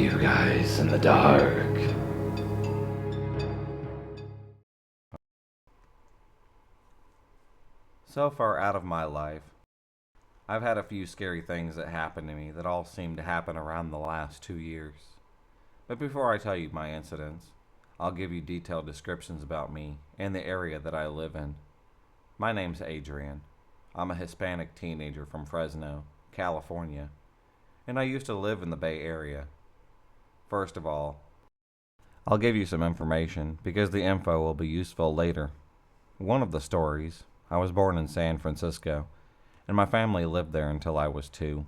you guys in the dark. So far out of my life, I've had a few scary things that happened to me that all seem to happen around the last 2 years. But before I tell you my incidents, I'll give you detailed descriptions about me and the area that I live in. My name's Adrian. I'm a Hispanic teenager from Fresno, California, and I used to live in the Bay Area. First of all, I'll give you some information because the info will be useful later. One of the stories, I was born in San Francisco, and my family lived there until I was 2.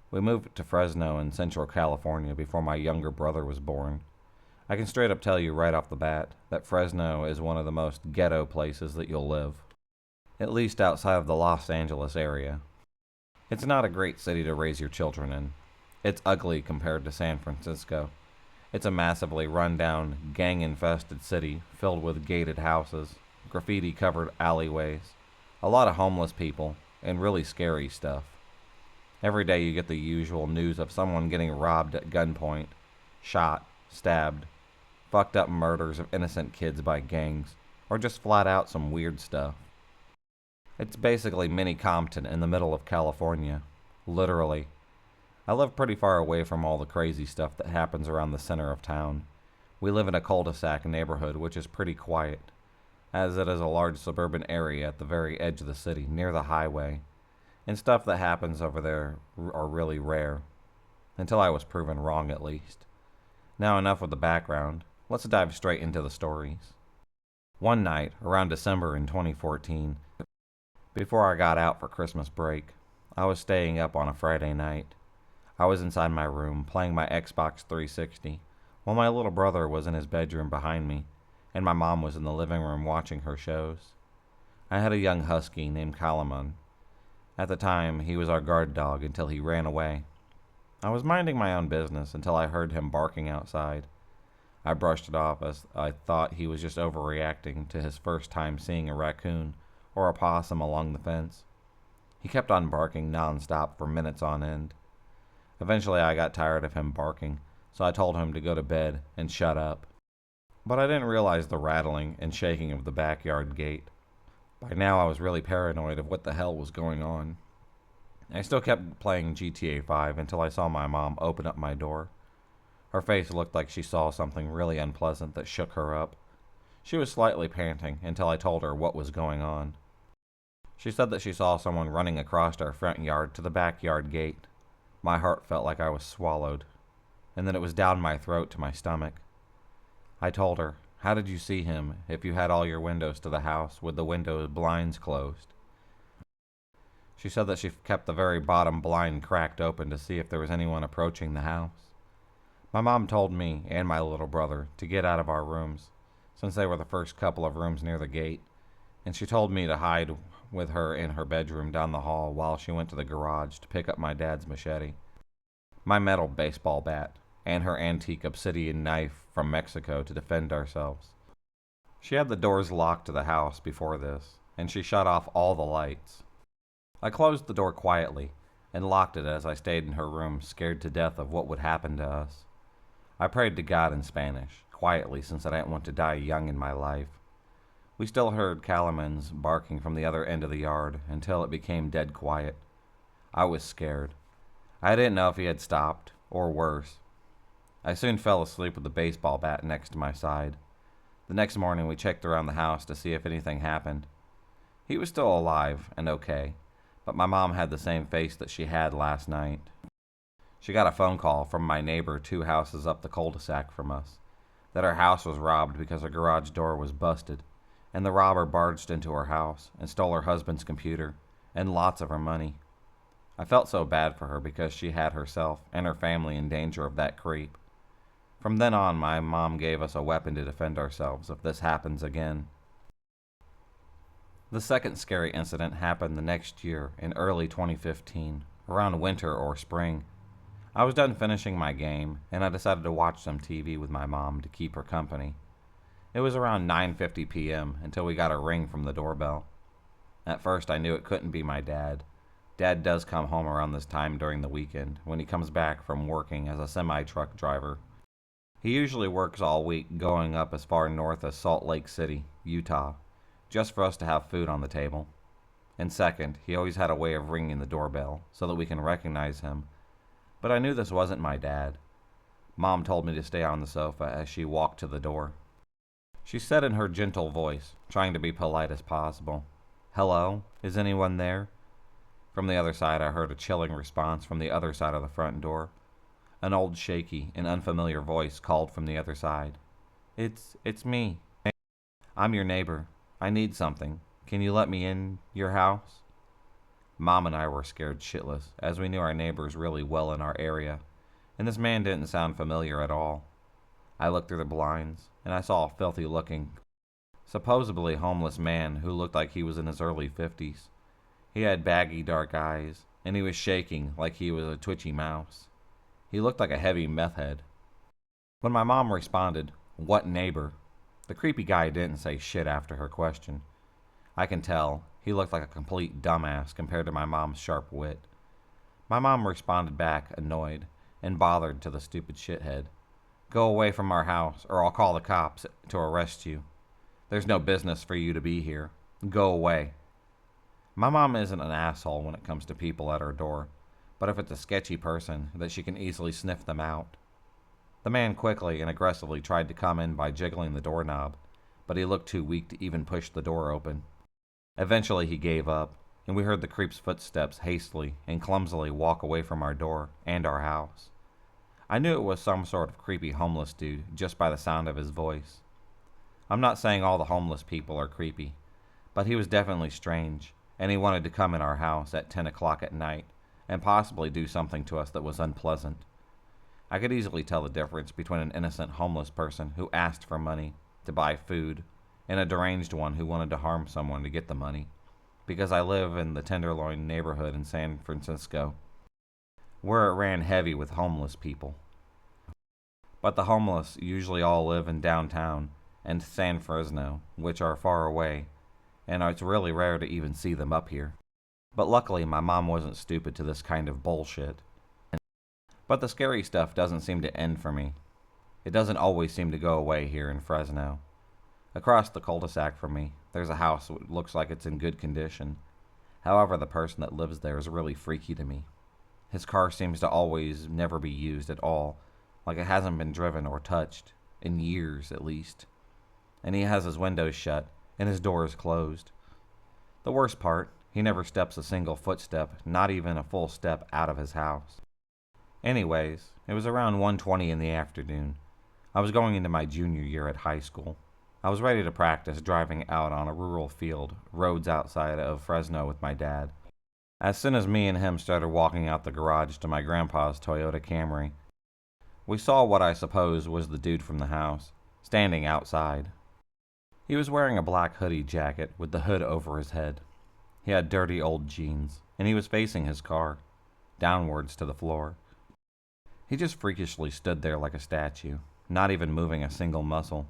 We moved to Fresno in Central California before my younger brother was born. I can straight up tell you right off the bat that Fresno is one of the most ghetto places that you'll live, at least outside of the Los Angeles area. It's not a great city to raise your children in. It's ugly compared to San Francisco. It's a massively run-down, gang-infested city filled with gated houses, graffiti-covered alleyways, a lot of homeless people, and really scary stuff. Every day you get the usual news of someone getting robbed at gunpoint, shot, stabbed, fucked up murders of innocent kids by gangs, or just flat out some weird stuff. It's basically mini Compton in the middle of California. Literally. I live pretty far away from all the crazy stuff that happens around the center of town. We live in a cul-de-sac neighborhood which is pretty quiet, as it is a large suburban area at the very edge of the city, near the highway, and stuff that happens over there are really rare. Until I was proven wrong, at least. Now enough with the background. Let's dive straight into the stories. One night, around December in 2014, before I got out for Christmas break, I was staying up on a Friday night. I was inside my room playing my Xbox 360, while my little brother was in his bedroom behind me, and my mom was in the living room watching her shows. I had a young husky named Kalaman. At the time, he was our guard dog until he ran away. I was minding my own business until I heard him barking outside. I brushed it off as I thought he was just overreacting to his first time seeing a raccoon or a possum along the fence. He kept on barking non-stop for minutes on end. Eventually I got tired of him barking, so I told him to go to bed and shut up. But I didn't realize the rattling and shaking of the backyard gate. By now I was really paranoid of what the hell was going on. I still kept playing GTA 5 until I saw my mom open up my door. Her face looked like she saw something really unpleasant that shook her up. She was slightly panting until I told her what was going on. She said that she saw someone running across our front yard to the backyard gate. My heart felt like I was swallowed, and then it was down my throat to my stomach. I told her, "How did you see him if you had all your windows to the house with the window blinds closed?" She said that she kept the very bottom blind cracked open to see if there was anyone approaching the house. My mom told me and my little brother to get out of our rooms, since they were the first couple of rooms near the gate, and she told me to hide with her in her bedroom down the hall while she went to the garage to pick up my dad's machete, my metal baseball bat, and her antique obsidian knife from Mexico to defend ourselves. She had the doors locked to the house before this, and she shut off all the lights. I closed the door quietly and locked it as I stayed in her room, scared to death of what would happen to us. I prayed to God in Spanish, quietly, since I didn't want to die young in my life. We still heard Kalaman's barking from the other end of the yard until it became dead quiet. I was scared. I didn't know if he had stopped, or worse. I soon fell asleep with the baseball bat next to my side. The next morning we checked around the house to see if anything happened. He was still alive and okay, but my mom had the same face that she had last night. She got a phone call from my neighbor 2 houses up the cul-de-sac from us, that her house was robbed because her garage door was busted, and the robber barged into her house and stole her husband's computer and lots of her money. I felt so bad for her because she had herself and her family in danger of that creep. From then on, my mom gave us a weapon to defend ourselves if this happens again. The second scary incident happened the next year in early 2015, around winter or spring. I was done finishing my game, and I decided to watch some TV with my mom to keep her company. It was around 9:50 p.m. until we got a ring from the doorbell. At first I knew it couldn't be my dad, Dad does come home around this time during the weekend when he comes back from working as a semi-truck driver. He usually works all week going up as far north as Salt Lake City, Utah, just for us to have food on the table. And second, he always had a way of ringing the doorbell so that we can recognize him. But I knew this wasn't my dad. Mom told me to stay on the sofa as she walked to the door. She said in her gentle voice, trying to be polite as possible, "Hello? Is anyone there?" From the other side, I heard a chilling response from the other side of the front door. An old, shaky, and unfamiliar voice called from the other side. It's me. I'm your neighbor. I need something. Can you let me in your house?" Mom and I were scared shitless, as we knew our neighbors really well in our area, and this man didn't sound familiar at all. I looked through the blinds, and I saw a filthy-looking, supposedly homeless man who looked like he was in his early 50s. He had baggy dark eyes, and he was shaking like he was a twitchy mouse. He looked like a heavy meth head. When my mom responded, "What neighbor?" the creepy guy didn't say shit after her question. I can tell he looked like a complete dumbass compared to my mom's sharp wit. My mom responded back, annoyed and bothered to the stupid shithead. "Go away from our house, or I'll call the cops to arrest you. There's no business for you to be here. Go away." My mom isn't an asshole when it comes to people at her door, but if it's a sketchy person, that she can easily sniff them out. The man quickly and aggressively tried to come in by jiggling the doorknob, but he looked too weak to even push the door open. Eventually he gave up, and we heard the creep's footsteps hastily and clumsily walk away from our door and our house. I knew it was some sort of creepy homeless dude just by the sound of his voice. I'm not saying all the homeless people are creepy, but he was definitely strange, and he wanted to come in our house at 10 o'clock at night and possibly do something to us that was unpleasant. I could easily tell the difference between an innocent homeless person who asked for money to buy food and a deranged one who wanted to harm someone to get the money, because I live in the Tenderloin neighborhood in San Francisco, where it ran heavy with homeless people. But the homeless usually all live in downtown and San Fresno, which are far away, and it's really rare to even see them up here. But luckily my mom wasn't stupid to this kind of bullshit. But the scary stuff doesn't seem to end for me. It doesn't always seem to go away here in Fresno. Across the cul-de-sac from me, there's a house that looks like it's in good condition. However, the person that lives there is really freaky to me. His car seems to always never be used at all, like it hasn't been driven or touched, in years at least. And he has his windows shut, and his door is closed. The worst part, he never steps a single footstep, not even a full step out of his house. Anyways, it was around 1:20 in the afternoon. I was going into my junior year at high school. I was ready to practice driving out on a rural field, roads outside of Fresno with my dad. As soon as me and him started walking out the garage to my grandpa's Toyota Camry, we saw what I suppose was the dude from the house, standing outside. He was wearing a black hoodie jacket with the hood over his head. He had dirty old jeans, and he was facing his car, downwards to the floor. He just freakishly stood there like a statue, not even moving a single muscle.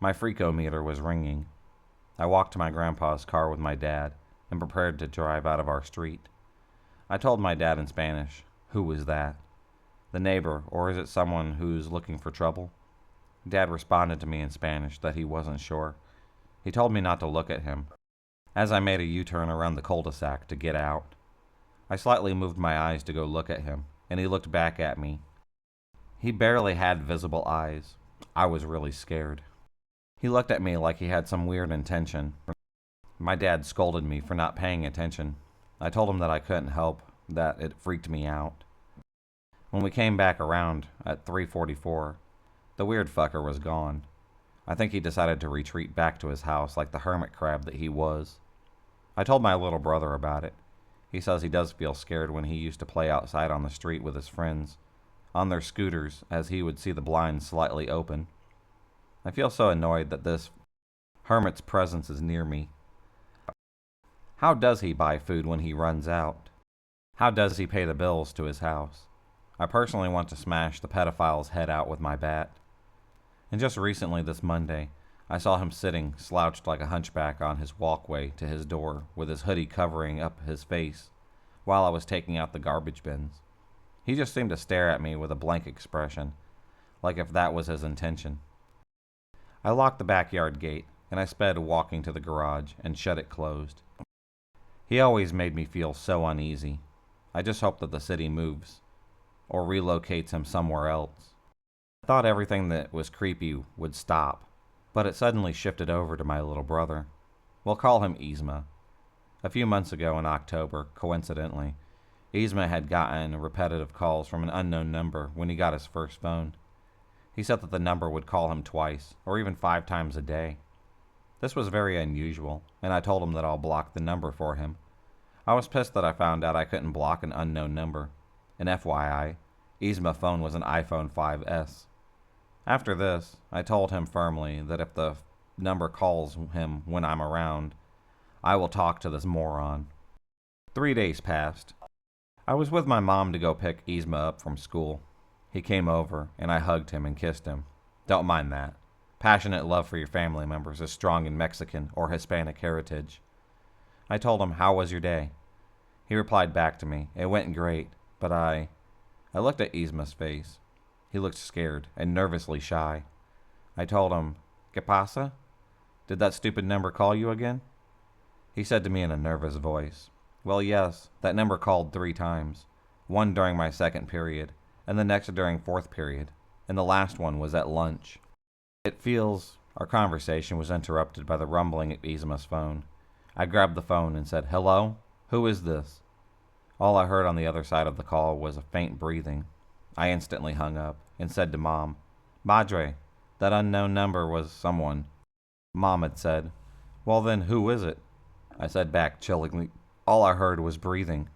My freakometer was ringing. I walked to my grandpa's car with my dad and prepared to drive out of our street. I told my dad in Spanish, "Who was that? The neighbor, or is it someone who's looking for trouble?" Dad responded to me in Spanish that he wasn't sure. He told me not to look at him, as I made a U-turn around the cul-de-sac to get out. I slightly moved my eyes to go look at him, and he looked back at me. He barely had visible eyes. I was really scared. He looked at me like he had some weird intention. My dad scolded me for not paying attention. I told him that I couldn't help, that it freaked me out. When we came back around at 3:44, the weird fucker was gone. I think he decided to retreat back to his house like the hermit crab that he was. I told my little brother about it. He says he does feel scared when he used to play outside on the street with his friends, on their scooters, as he would see the blinds slightly open. I feel so annoyed that this hermit's presence is near me. How does he buy food when he runs out? How does he pay the bills to his house? I personally want to smash the pedophile's head out with my bat. And just recently this Monday, I saw him sitting slouched like a hunchback on his walkway to his door with his hoodie covering up his face, while I was taking out the garbage bins. He just seemed to stare at me with a blank expression, like if that was his intention. I locked the backyard gate, and I sped walking to the garage and shut it closed. He always made me feel so uneasy. I just hope that the city moves, or relocates him somewhere else. I thought everything that was creepy would stop, but it suddenly shifted over to my little brother. We'll call him Yzma. A few months ago in October, coincidentally, Yzma had gotten repetitive calls from an unknown number when he got his first phone. He said that the number would call him twice, or even 5 times a day. This was very unusual, and I told him that I'll block the number for him. I was pissed that I found out I couldn't block an unknown number. And FYI, Yzma's phone was an iPhone 5S. After this, I told him firmly that if the number calls him when I'm around, I will talk to this moron. 3 days passed. I was with my mom to go pick Yzma up from school. He came over, and I hugged him and kissed him. Don't mind that. Passionate love for your family members is strong in Mexican or Hispanic heritage. I told him, "How was your day?" He replied back to me, "It went great," but I looked at Yzma's face. He looked scared and nervously shy. I told him, "¿Qué pasa? Did that stupid number call you again?" He said to me in a nervous voice, "Well, yes, that number called 3 times. One during my second period, and the next during 4th period, and the last one was at lunch." Our conversation was interrupted by the rumbling of Yzma's phone. I grabbed the phone and said, "Hello? Who is this?" All I heard on the other side of the call was a faint breathing. I instantly hung up and said to Mom, "Madre, that unknown number was someone." Mom had said, "Well then, who is it?" I said back chillingly. All I heard was breathing.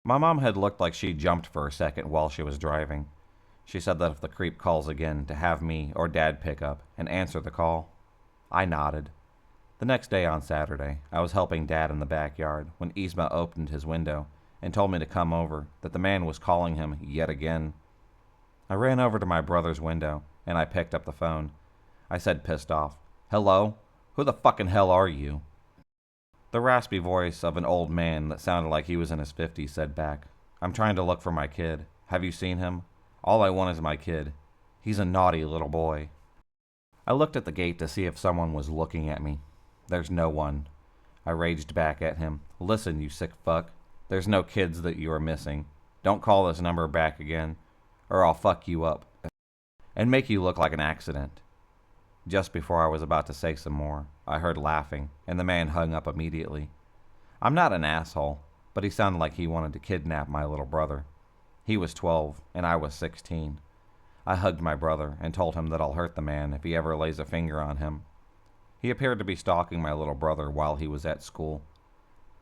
My mom had looked like she jumped for a second while she was driving. She said that if the creep calls again, to have me or Dad pick up and answer the call. I nodded. The next day on Saturday, I was helping Dad in the backyard when Yzma opened his window and told me to come over, that the man was calling him yet again. I ran over to my brother's window, and I picked up the phone. I said pissed off, "Hello? Who the fucking hell are you?" The raspy voice of an old man that sounded like he was in his 50s said back, "I'm trying to look for my kid. Have you seen him? All I want is my kid. He's a naughty little boy." I looked at the gate to see if someone was looking at me. There's no one. I raged back at him, "Listen, you sick fuck. There's no kids that you are missing. Don't call this number back again, or I'll fuck you up and make you look like an accident." Just before I was about to say some more, I heard laughing, and the man hung up immediately. I'm not an asshole, but he sounded like he wanted to kidnap my little brother. He was 12, and I was 16. I hugged my brother and told him that I'll hurt the man if he ever lays a finger on him. He appeared to be stalking my little brother while he was at school.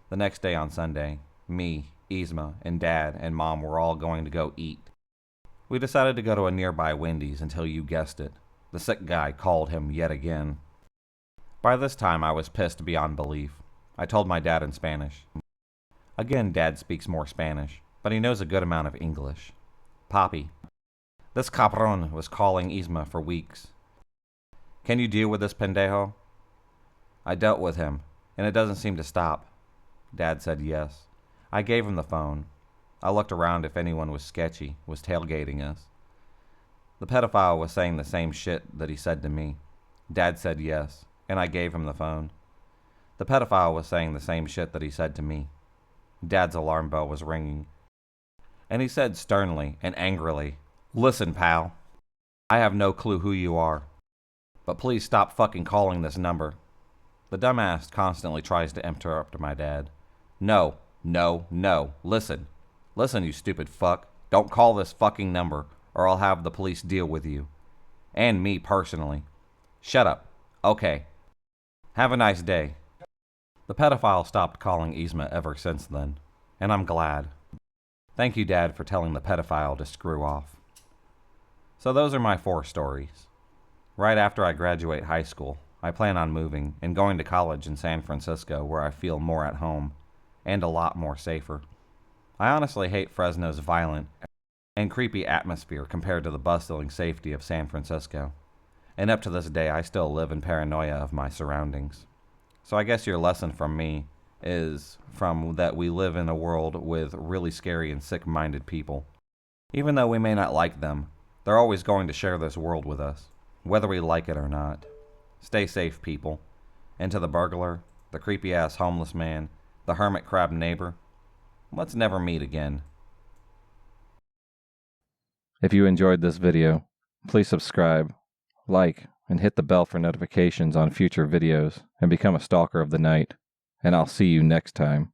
The next day on Sunday, me, Yzma, and Dad and Mom were all going to go eat. We decided to go to a nearby Wendy's until you guessed it. The sick guy called him yet again. By this time, I was pissed beyond belief. I told my dad in Spanish. Again, Dad speaks more Spanish, but he knows a good amount of English. "Papi, this cabron was calling Yzma for weeks. Can you deal with this pendejo?" I dealt with him, and it doesn't seem to stop. Dad said yes. I gave him the phone. I looked around if anyone was sketchy, was tailgating us. The pedophile was saying the same shit that he said to me. Dad said yes, and I gave him the phone. The pedophile was saying the same shit that he said to me. Dad's alarm bell was ringing, and he said sternly and angrily, "Listen, pal, I have no clue who you are, but please stop fucking calling this number." The dumbass constantly tries to interrupt my dad. No, listen, you stupid fuck. Don't call this fucking number, or I'll have the police deal with you. And me personally. Shut up. Okay. Have a nice day. The pedophile stopped calling Yzma ever since then, and I'm glad. Thank you, Dad, for telling the pedophile to screw off. So those are my 4 stories. Right after I graduate high school, I plan on moving and going to college in San Francisco, where I feel more at home and a lot more safer. I honestly hate Fresno's violent and creepy atmosphere compared to the bustling safety of San Francisco. And up to this day, I still live in paranoia of my surroundings. So I guess your lesson from me is from that we live in a world with really scary and sick-minded people. Even though we may not like them, they're always going to share this world with us, whether we like it or not. Stay safe, people. And to the burglar, the creepy-ass homeless man, the hermit crab neighbor, let's never meet again. If you enjoyed this video, please subscribe, like, and hit the bell for notifications on future videos, and become a stalker of the night. And I'll see you next time.